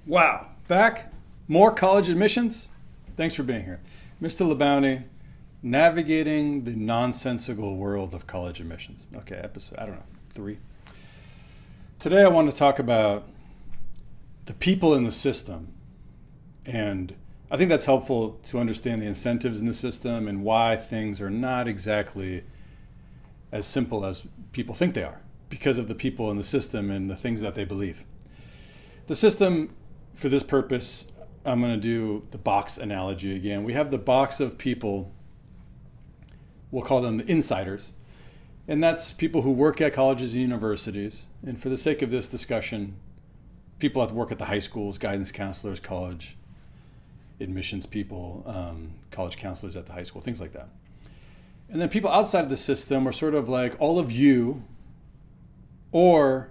Wow, back, more college admissions. Thanks for being here. Mr. Labounty, navigating the nonsensical world of college admissions. Okay, episode, 3. Today I want to talk about the people in the system. And I think that's helpful to understand the incentives in the system and why things are not exactly as simple as people think they are because of the people in the system and the things that they believe. The system, for this purpose, I'm going to do the box analogy again. We have the box of people, we'll call them the insiders, and that's people who work at colleges and universities. And for the sake of this discussion, people that work at the high schools, guidance counselors, college admissions people, college counselors at the high school, things like that. And then people outside of the system are sort of like all of you or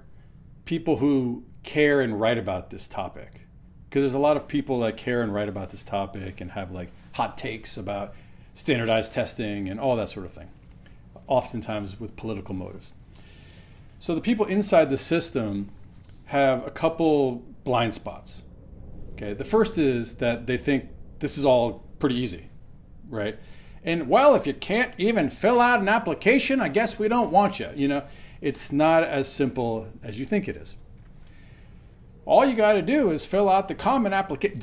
people who care and write about this topic. Because there's a lot of people that care and write about this topic and have like hot takes about standardized testing and all that sort of thing, oftentimes with political motives. So the people inside the system have a couple blind spots. Okay, the first is that they think this is all pretty easy, right? And well, if you can't even fill out an application, I guess we don't want you. You know, it's not as simple as you think it is. All you got to do is fill out the common application.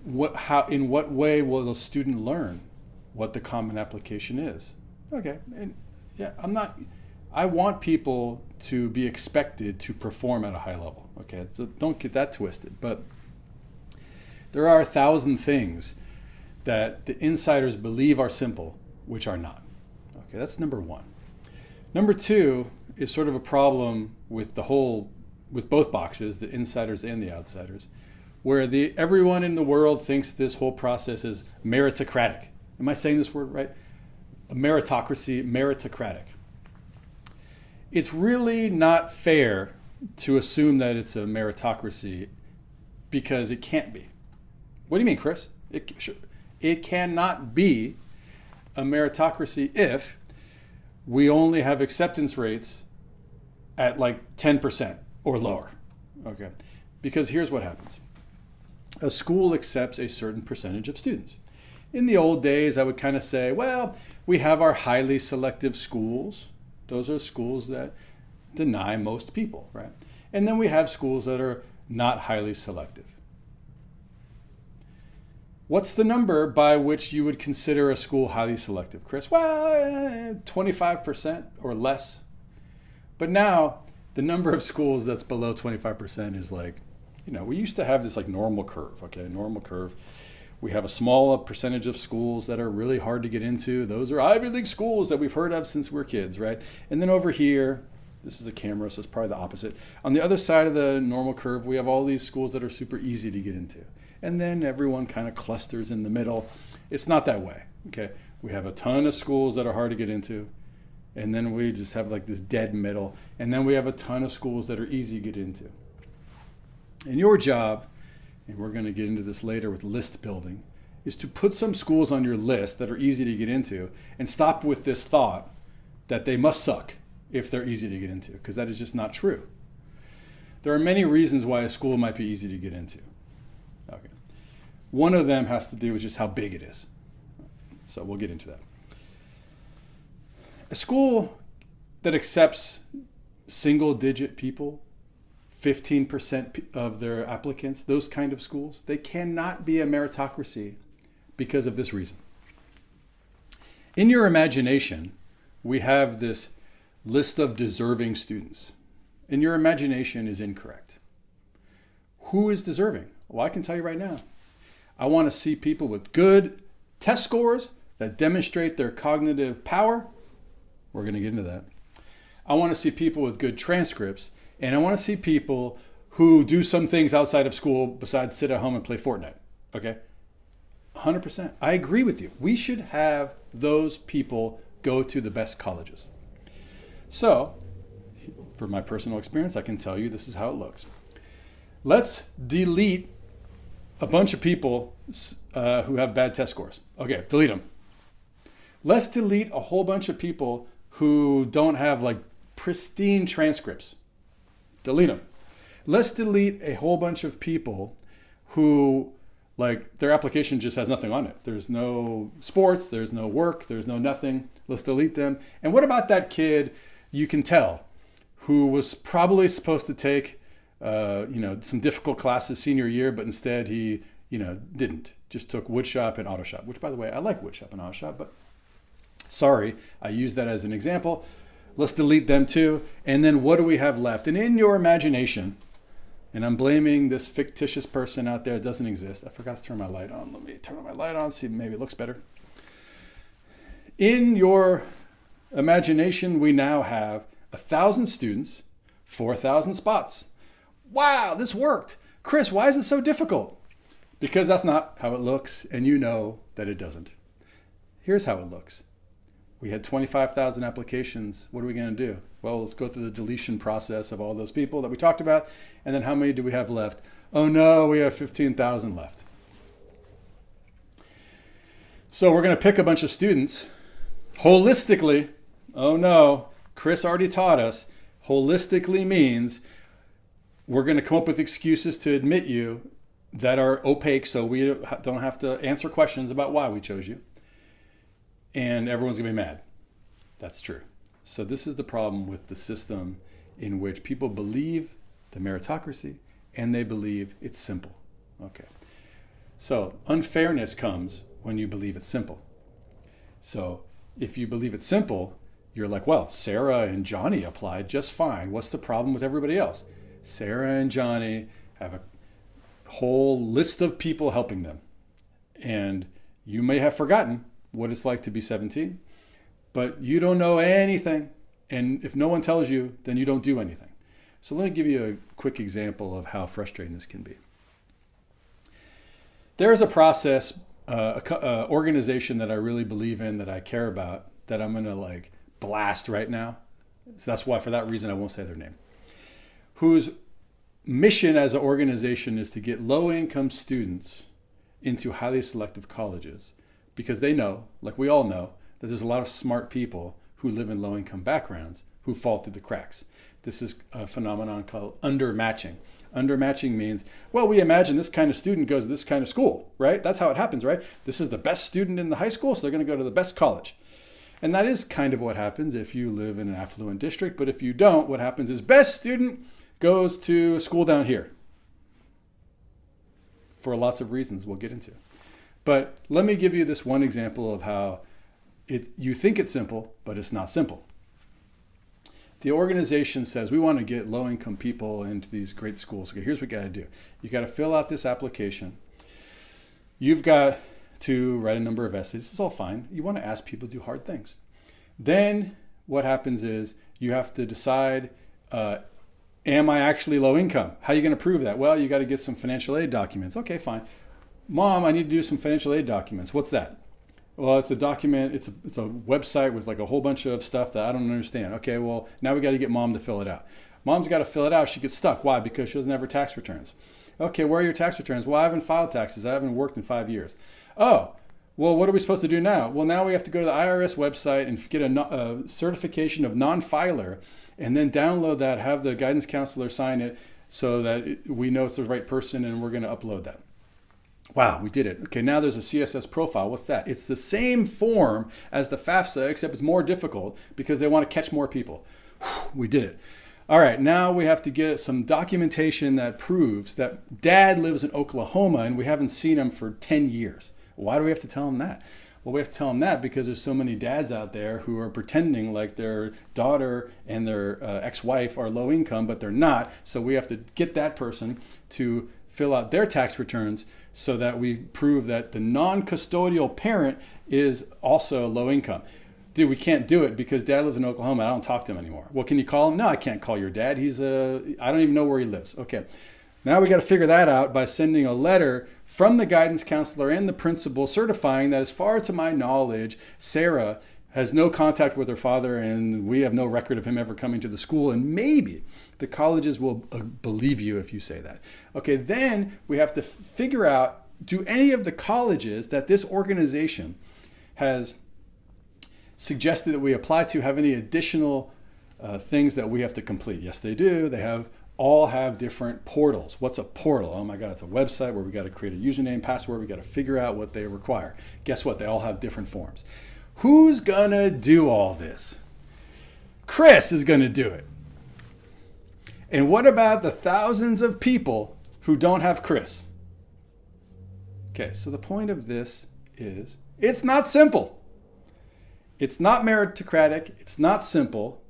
In what way will a student learn what the common application is? Okay, and yeah, I want people to be expected to perform at a high level. Okay, so don't get that twisted. But there are 1,000 things that the insiders believe are simple, which are not. Okay, that's number one. Number two is sort of a problem with both boxes, the insiders and the outsiders, where everyone in the world thinks this whole process is meritocratic. Am I saying this word right? A meritocratic. It's really not fair to assume that it's a meritocracy because it can't be. What do you mean, Chris? It cannot be a meritocracy if we only have acceptance rates at like 10% or lower. Okay, because here's what happens. A school accepts a certain percentage of students. In the old days, I would kind of say, well, we have our highly selective schools. Those are schools that deny most people, right? And then we have schools that are not highly selective. What's the number by which you would consider a school highly selective, Chris? Well, 25% or less. But now, the number of schools that's below 25% is like, we used to have this like normal curve, okay? Normal curve. We have a small percentage of schools that are really hard to get into. Those are Ivy League schools that we've heard of since we're kids, right? And then over here, this is a camera, so it's probably the opposite. On the other side of the normal curve, we have all these schools that are super easy to get into. And then everyone kind of clusters in the middle. It's not that way, okay? We have a ton of schools that are hard to get into. And then we just have like this dead middle. And then we have a ton of schools that are easy to get into. And your job, and we're going to get into this later with list building, is to put some schools on your list that are easy to get into and stop with this thought that they must suck if they're easy to get into, because that is just not true. There are many reasons why a school might be easy to get into. Okay. One of them has to do with just how big it is. So we'll get into that. A school that accepts single-digit people, 15% of their applicants, those kind of schools, they cannot be a meritocracy because of this reason. In your imagination, we have this list of deserving students. And your imagination is incorrect. Who is deserving? Well, I can tell you right now. I want to see people with good test scores that demonstrate their cognitive power. We're going to get into that. I want to see people with good transcripts, and I want to see people who do some things outside of school besides sit at home and play Fortnite. Okay? 100%. I agree with you. We should have those people go to the best colleges. So, for my personal experience, I can tell you this is how it looks. Let's delete a bunch of people who have bad test scores. Okay, delete them. Let's delete a whole bunch of people who don't have like pristine transcripts. Delete them. Let's delete a whole bunch of people who, like, their application just has nothing on it. There's no sports, there's no work, there's no nothing. Let's delete them. And what about that kid, you can tell, who was probably supposed to take some difficult classes senior year, but instead he didn't. Just took woodshop and auto shop, which, by the way, I like woodshop and auto shop, but sorry, I use that as an example. Let's delete them too. And then what do we have left? And in your imagination, and I'm blaming this fictitious person out there that doesn't exist. I forgot to turn my light on. Let me turn on my light on, see if maybe it looks better. In your imagination, we now have 1,000 students, 4,000 spots. Wow, this worked. Chris, why is it so difficult? Because that's not how it looks, and you know that it doesn't. Here's how it looks. We had 25,000 applications. What are we going to do? Well, let's go through the deletion process of all those people that we talked about. And then how many do we have left? Oh no, we have 15,000 left. So we're going to pick a bunch of students holistically. Oh no, Chris already taught us. Holistically means we're going to come up with excuses to admit you that are opaque, so we don't have to answer questions about why we chose you. And everyone's going to be mad. That's true. So this is the problem with the system in which people believe the meritocracy and they believe it's simple. Okay. So unfairness comes when you believe it's simple. So if you believe it's simple, you're like, well, Sarah and Johnny applied just fine. What's the problem with everybody else? Sarah and Johnny have a whole list of people helping them. And you may have forgotten what it's like to be 17, but you don't know anything. And if no one tells you, then you don't do anything. So let me give you a quick example of how frustrating this can be. There's a process, organization that I really believe in, that I care about, that I'm going to blast right now. So that's why, for that reason, I won't say their name. Whose mission as an organization is to get low-income students into highly selective colleges, because they know, like we all know, that there's a lot of smart people who live in low-income backgrounds who fall through the cracks. This is a phenomenon called undermatching. Undermatching means, well, we imagine this kind of student goes to this kind of school, right? That's how it happens, right? This is the best student in the high school, so they're going to go to the best college. And that is kind of what happens if you live in an affluent district. But if you don't, what happens is best student goes to school down here for lots of reasons we'll get into. But let me give you this one example of how you think it's simple, but it's not simple. The organization says, we want to get low-income people into these great schools. Okay, here's what you got to do. You got to fill out this application. You've got to write a number of essays. It's all fine. You want to ask people to do hard things. Then what happens is you have to decide, am I actually low income? How are you going to prove that? Well, you got to get some financial aid documents. Okay, fine. Mom, I need to do some financial aid documents. What's that? Well, it's a document. It's a website with a whole bunch of stuff that I don't understand. Okay, well, now we got to get mom to fill it out. Mom's got to fill it out. She gets stuck. Why? Because she doesn't have her tax returns. Okay, where are your tax returns? Well, I haven't filed taxes. I haven't worked in 5 years. Oh, well, what are we supposed to do now? Well, now we have to go to the IRS website and get a certification of non-filer, and then download that, have the guidance counselor sign it so that we know it's the right person, and we're going to upload that. Wow, we did it. Okay, now there's a CSS profile. What's that? It's the same form as the FAFSA, except it's more difficult because they want to catch more people. We did it. All right, now we have to get some documentation that proves that dad lives in Oklahoma and we haven't seen him for 10 years. Why do we have to tell him that? Well, we have to tell him that because there's so many dads out there who are pretending like their daughter and their ex-wife are low income, but they're not. So we have to get that person to fill out their tax returns so that we prove that the non-custodial parent is also low income. Dude, we can't do it because dad lives in Oklahoma. I don't talk to him anymore. Well, can you call him? No, I can't call your dad. I don't even know where he lives. Okay. Now we got to figure that out by sending a letter from the guidance counselor and the principal certifying that, as far to my knowledge, Sarah has no contact with her father and we have no record of him ever coming to the school, and maybe the colleges will believe you if you say that. Okay, then we have to figure out, do any of the colleges that this organization has suggested that we apply to have any additional things that we have to complete? Yes, they do. They have all have different portals. What's a portal? Oh my God, it's a website where we got to create a username, password. We got to figure out what they require. Guess what? They all have different forms. Who's gonna do all this? Chris is gonna do it. And what about the thousands of people who don't have Chris? Okay, so the point of this is it's not simple. It's not meritocratic. It's not simple.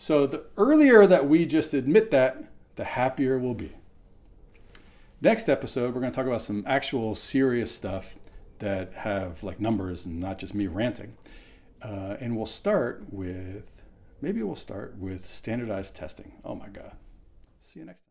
So the earlier that we just admit that, the happier we'll be. Next episode, we're going to talk about some actual serious stuff that have like numbers and not just me ranting. And we'll start with standardized testing. Oh my God. See you next time.